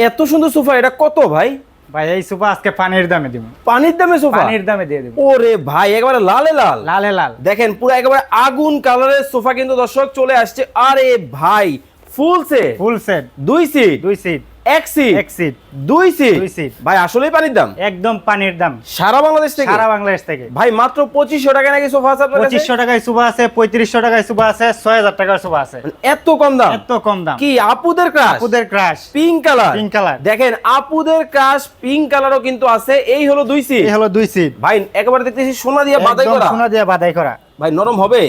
এত সুন্দর সোফা, এটা কত ভাই? ভাই এই সোফা আজকে পানির দামে দিব। পানির দামে সোফা? পানির দামে দিয়ে দিব। ওরে ভাই, একেবারে লালে লাল। লালে লাল দেখেন পুরো একেবারে আগুন কালারের সোফা কিন্তু দর্শক চলে আসছে। আরে ভাই, ফুল সেট, ফুল সেট, দুই সিট, দুই সিট, এক সিট, এক সিট, দুই সিট, দুই সিট। ভাই আসলেই পানির দাম? একদম পানির দাম। সারা বাংলাদেশ থেকে? সারা বাংলাদেশ থেকে। ভাই মাত্র 2500 টাকা নাকি সোফা আছে আপনার কাছে? 2500 টাকায় সোফা আছে, 3500 টাকায় সোফা আছে, 6000 টাকার সোফা আছে। এত কম দাম? এত কম দাম। কি আপুদের ক্রাশ? আপুদের crush pink colour. Pink colour. দেখেন আপুদের ক্রাশ পিঙ্ক কালারও কিন্তু আছে। এই হলো দুই সিট। এই হলো দুই সিট। ভাই একেবারে দেখতেছি সোনা দিয়ে বাঁধাই একদম করা। সোনা দিয়ে বাঁধাই করা। ভাই নরম হবে?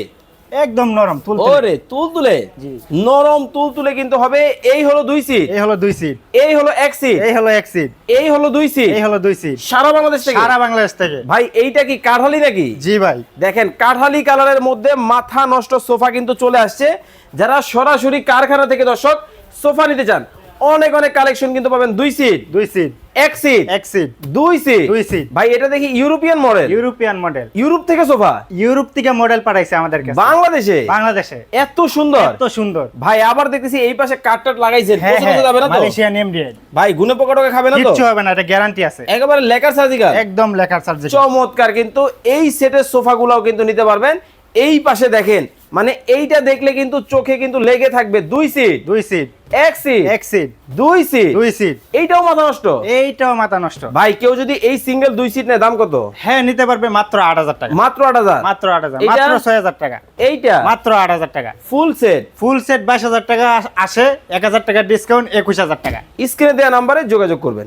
একদম নরম তুলতুলে। ওরে তুলতুলে, জি। নরম তুলতুলে কিন্তু হবে। এই হলো দুই সিট, এই হলো দুই সিট, এই হলো এক সিট, এই হলো এক সিট, এই হলো দুই সিট। এই হলো দুই সিট। সারা বাংলাদেশ থেকে? সারা বাংলাদেশ থেকে। ভাই এইটা কি কাঠালি নাকি? জি ভাই। দেখেন কাঠালি কালারের মধ্যে মাথা নষ্ট সোফা কিন্তু চলে আসছে। যারা সরাসরি কারখানা থেকে দর্শক সোফা নিতে চান, অনেক অনেক কালেকশন কিন্তু পাবেন। দুই সিট, দুই সিট, এক সিট, এক সিট, দুই সিট, দুই সিট। ভাই এটা দেখি European model. European model. Europe থেকে সোফা ইউরোপ থেকে মডেল পাঠাইছে আমাদের কাছে। বাংলাদেশে? বাংলাদেশে। এত সুন্দর, এত সুন্দর। ভাই আবার দেখতেছি এই পাশে কাটটাট লাগাইছেন, হ্যাঁ পছন্দ হ্যাঁ, যাবে না তো? মালয়েশিয়ান এমডিএড। ভাই গুনে পোকাটোকে খাবে না তো? কিচ্ছু হবে না, এটা গ্যারান্টি আছে। একেবারে লেকার সার্জিক্যাল, একদম লেখার সার্ভিস। চমৎকার। কিন্তু এই সেটের সোফাগুলোও কিন্তু নিতে পারবেন। এই পাশে দেখেন, মানে এইটা দেখলে কিন্তু চোখে কিন্তু লেগে থাকবে। দুই সিট, দুই সিট, এক সিট, এক সিট, দুই সিট, দুই সিট। এইটাও মাথা নষ্ট। এইটাও মাথা নষ্ট। ভাই কেউ যদি এই সিঙ্গেল দুই সিট নেয় দাম কত? হ্যাঁ নিতে পারবে মাত্র 8000 টাকা। মাত্র 8000? মাত্র 8000, এটা? মাত্র 6000 টাকা। এইটা মাত্র 8000 টাকা। ফুল সেট, ফুল সেট 22000 টাকা আসে, 1000 টাকা ডিসকাউন্ট, 21000 টাকা। স্ক্রিনে দেওয়া নাম্বারে যোগাযোগ করবেন।